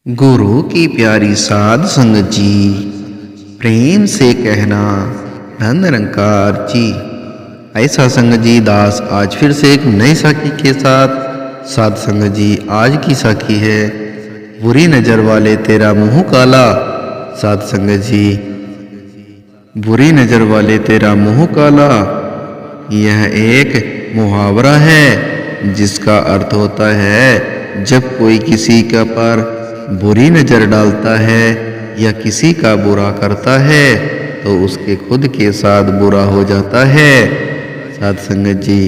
गुरु की प्यारी साध संगत जी, प्रेम से कहना धन निरंकार जी। ऐसा संगत जी दास आज फिर से एक नई साखी के साथ। साध संगत जी आज की साखी है बुरी नजर वाले तेरा मुंह काला। साध संगत जी, बुरी नजर वाले तेरा मुंह काला, यह एक मुहावरा है जिसका अर्थ होता है जब कोई किसी का पर बुरी नज़र डालता है या किसी का बुरा करता है तो उसके खुद के साथ बुरा हो जाता है। साध संगत जी,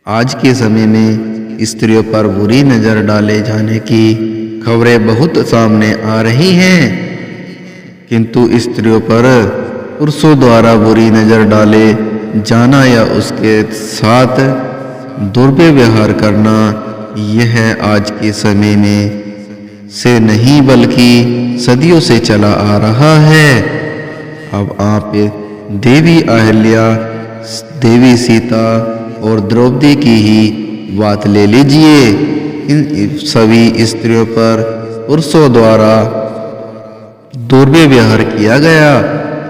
आज के समय में स्त्रियों पर बुरी नज़र डाले जाने की खबरें बहुत सामने आ रही हैं, किंतु स्त्रियों पर पुरुषों द्वारा बुरी नज़र डाले जाना या उसके साथ दुर्व्यवहार करना यह आज के समय में से नहीं बल्कि सदियों से चला आ रहा है। अब आप देवी अहिल्या, देवी सीता और द्रौपदी की ही बात ले लीजिए। इन सभी स्त्रियों पर पुरुषों द्वारा दुर्व्यवहार किया गया,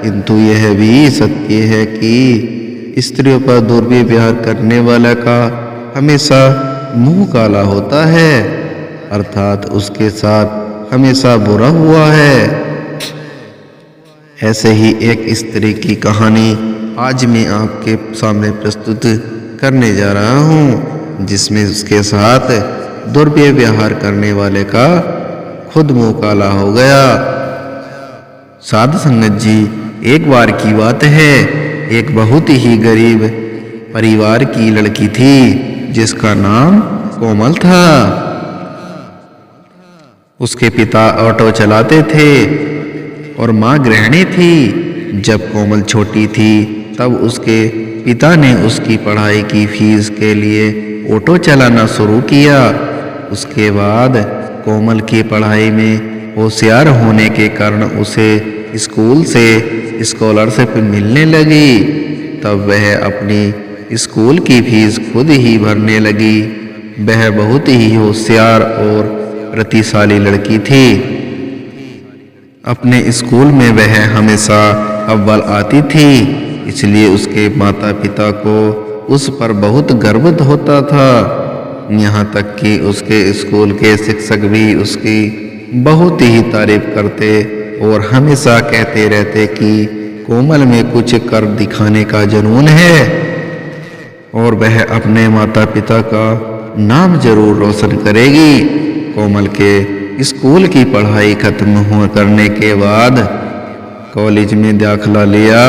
किंतु यह भी सत्य है कि स्त्रियों पर दुर्व्यवहार करने वाला का हमेशा मुंह काला होता है, अर्थात उसके साथ हमेशा बुरा हुआ है। ऐसे ही एक स्त्री की कहानी आज मैं आपके सामने प्रस्तुत करने जा रहा हूँ, जिसमें उसके साथ दुर्व्यवहार करने वाले का खुद मुंह काला हो गया। साध संगत जी, एक बार की बात है, एक बहुत ही गरीब परिवार की लड़की थी जिसका नाम कोमल था। उसके पिता ऑटो चलाते थे और माँ गृहिणी थी। जब कोमल छोटी थी तब उसके पिता ने उसकी पढ़ाई की फीस के लिए ऑटो चलाना शुरू किया। उसके बाद कोमल की पढ़ाई में होशियार होने के कारण उसे स्कूल से स्कॉलरशिप मिलने लगी। तब वह अपनी स्कूल की फीस खुद ही भरने लगी। वह बहुत ही होशियार और प्रतिशाली लड़की थी। अपने स्कूल में वह हमेशा अव्वल आती थी, इसलिए उसके माता पिता को उस पर बहुत गर्व होता था। यहाँ तक कि उसके स्कूल के शिक्षक भी उसकी बहुत ही तारीफ करते और हमेशा कहते रहते कि कोमल में कुछ कर दिखाने का जुनून है और वह अपने माता पिता का नाम जरूर रोशन करेगी। कोमल के स्कूल की पढ़ाई खत्म हो करने के बाद कॉलेज में दाखिला लिया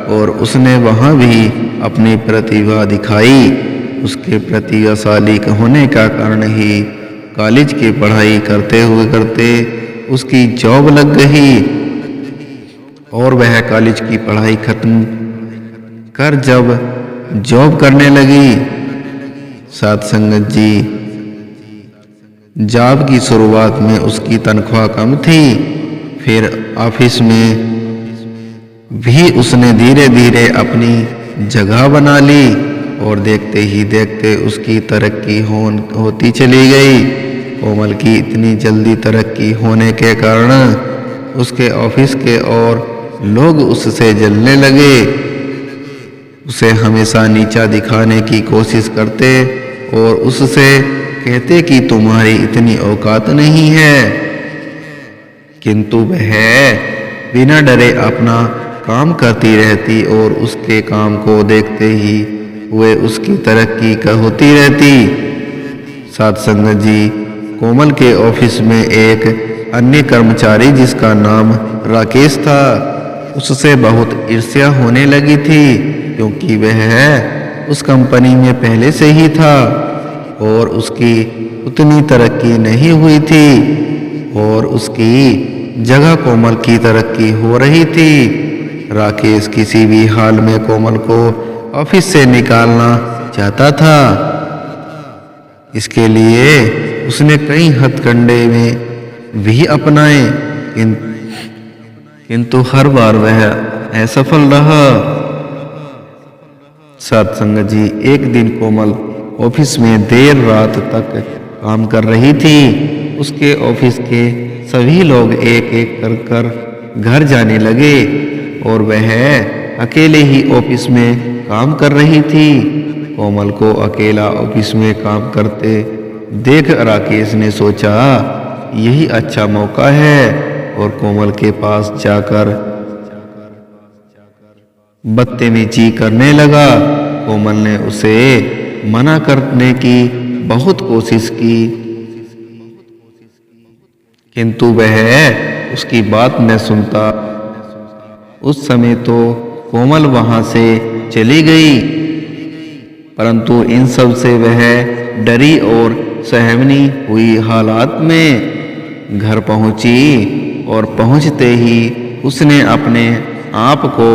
और उसने वहाँ भी अपनी प्रतिभा दिखाई। उसके प्रतिभाशाली होने का कारण ही कॉलेज की पढ़ाई करते उसकी जॉब लग गई और वह कॉलेज की पढ़ाई खत्म कर जब जॉब करने लगी, साध संगत जी, जॉब की शुरुआत में उसकी तनख्वाह कम थी। फिर ऑफिस में भी उसने धीरे धीरे अपनी जगह बना ली और देखते ही देखते उसकी तरक्की होती चली गई। कोमल की इतनी जल्दी तरक्की होने के कारण उसके ऑफिस के और लोग उससे जलने लगे। उसे हमेशा नीचा दिखाने की कोशिश करते और उससे कहते कि तुम्हारी इतनी औकात नहीं है, किंतु वह बिना डरे अपना काम करती रहती और उसके काम को देखते ही हुए उसकी तरक्की होती रहती। साध संगत जी, कोमल के ऑफिस में एक अन्य कर्मचारी जिसका नाम राकेश था, उससे बहुत ईर्ष्या होने लगी थी, क्योंकि वह उस कंपनी में पहले से ही था और उसकी उतनी तरक्की नहीं हुई थी और उसकी जगह कोमल की तरक्की हो रही थी। राकेश किसी भी हाल में कोमल को ऑफिस से निकालना चाहता था। इसके लिए उसने कई हथकंडे में भी अपनाए, किंतु हर बार वह असफल रहा। साध संगत जी, एक दिन कोमल ऑफिस में देर रात तक काम कर रही थी। उसके ऑफिस के सभी लोग एक एक कर घर जाने लगे और वह अकेले ही ऑफिस में काम कर रही थी। कोमल को अकेला ऑफिस में काम करते देख राकेश ने सोचा यही अच्छा मौका है और कोमल के पास जाकर बदतमीजी करने लगा। कोमल ने उसे मना करने की बहुत कोशिश की, किंतु वह उसकी बात न सुनता। उस समय तो कोमल वहां से चली गई, परंतु इन सब से वह डरी और सहमनी हुई हालात में घर पहुंची और पहुंचते ही उसने अपने आप को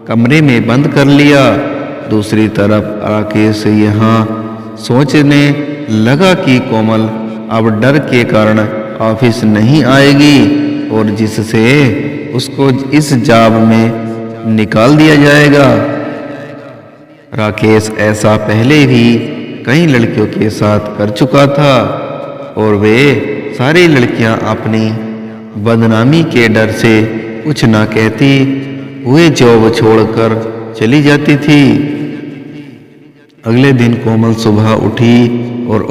कमरे में बंद कर लिया। दूसरी तरफ राकेश यहाँ सोचने लगा कि कोमल अब डर के कारण ऑफिस नहीं आएगी और जिससे उसको इस जाब में निकाल दिया जाएगा। राकेश ऐसा पहले भी कई लड़कियों के साथ कर चुका था और वे सारी लड़कियां अपनी बदनामी के डर से कुछ ना कहती हुए जॉब छोड़कर चली जाती थी। अगले दिन कोमल सुबह उठी और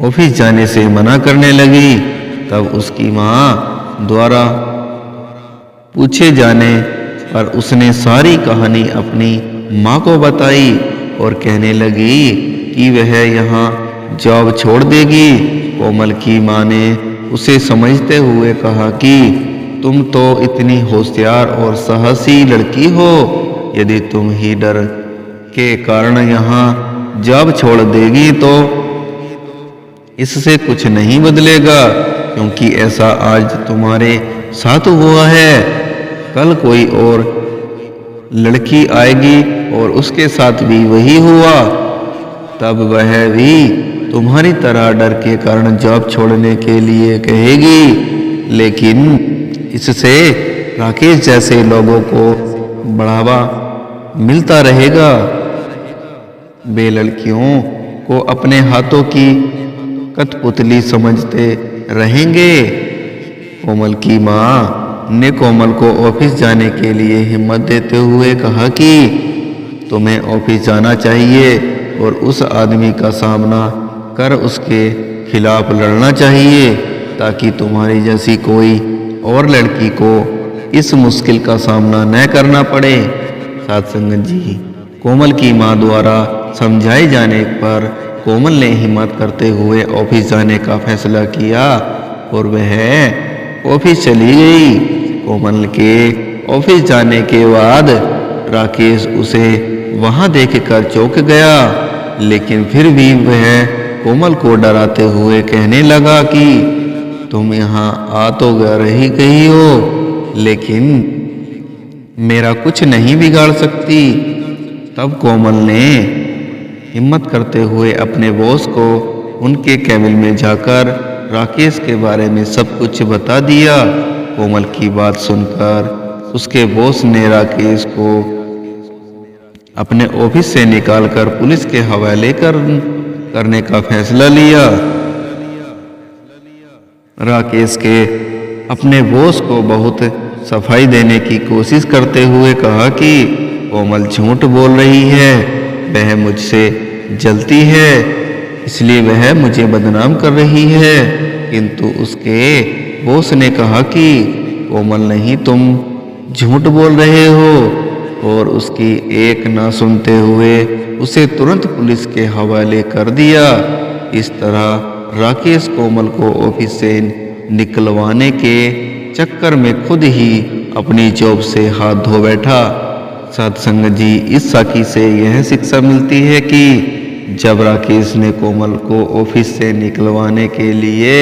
ऑफिस जाने से मना करने लगी। तब उसकी माँ द्वारा पूछे जाने पर उसने सारी कहानी अपनी माँ को बताई और कहने लगी कि वह यहाँ जॉब छोड़ देगी। कोमल की माँ ने उसे समझते हुए कहा कि तुम तो इतनी होशियार और साहसी लड़की हो, यदि तुम ही डर के कारण यहाँ जॉब छोड़ देगी तो इससे कुछ नहीं बदलेगा, क्योंकि ऐसा आज तुम्हारे साथ हुआ है, कल कोई और लड़की आएगी और उसके साथ भी वही हुआ, तब वह भी तुम्हारी तरह डर के कारण जॉब छोड़ने के लिए कहेगी। लेकिन इससे राकेश जैसे लोगों को बढ़ावा मिलता रहेगा। वे लड़कियों को अपने हाथों की कठपुतली समझते रहेंगे। कोमल की माँ ने कोमल को ऑफिस जाने के लिए हिम्मत देते हुए कहा कि तुम्हें ऑफिस जाना चाहिए और उस आदमी का सामना कर उसके खिलाफ लड़ना चाहिए, ताकि तुम्हारी जैसी कोई और लड़की को इस मुश्किल का सामना न करना पड़े। साध संगत जी, कोमल की माँ द्वारा समझाए जाने पर कोमल ने हिम्मत करते हुए ऑफिस जाने का फैसला किया और वह ऑफिस चली गई। कोमल के ऑफिस जाने के बाद राकेश उसे वहां देखकर चौंक गया, लेकिन फिर भी वह कोमल को डराते हुए कहने लगा कि तुम यहाँ आ तो रही गई हो, लेकिन मेरा कुछ नहीं बिगाड़ सकती। तब कोमल ने हिम्मत करते हुए अपने बॉस को उनके केबिन में जाकर राकेश के बारे में सब कुछ बता दिया। कोमल की बात सुनकर उसके बॉस ने राकेश को अपने ऑफिस से निकालकर पुलिस के हवाले करने का फैसला लिया। राकेश के अपने बॉस को बहुत सफाई देने की कोशिश करते हुए कहा कि कोमल झूठ बोल रही है, वह मुझसे जलती है, इसलिए वह मुझे बदनाम कर रही है। किंतु उसके बॉस ने कहा कि कोमल नहीं, तुम झूठ बोल रहे हो, और उसकी एक ना सुनते हुए उसे तुरंत पुलिस के हवाले कर दिया। इस तरह राकेश कोमल को ऑफिस से निकलवाने के चक्कर में खुद ही अपनी जॉब से हाथ धो बैठा। साध संगत जी, इस साखी से यह शिक्षा मिलती है कि जब राकेश ने कोमल को ऑफिस से निकलवाने के लिए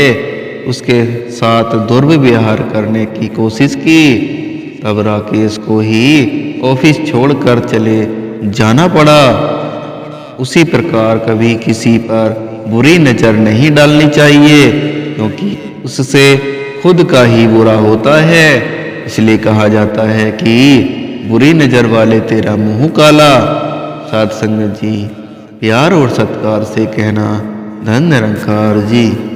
उसके साथ दुर्व्यवहार करने की कोशिश की, तब राकेश को ही ऑफिस छोड़कर चले जाना पड़ा। उसी प्रकार कभी किसी पर बुरी नज़र नहीं डालनी चाहिए, क्योंकि उससे खुद का ही बुरा होता है। इसलिए कहा जाता है कि बुरी नज़र वाले तेरा मुंह काला। साध संगत जी, प्यार और सत्कार से कहना धन निरंकार जी।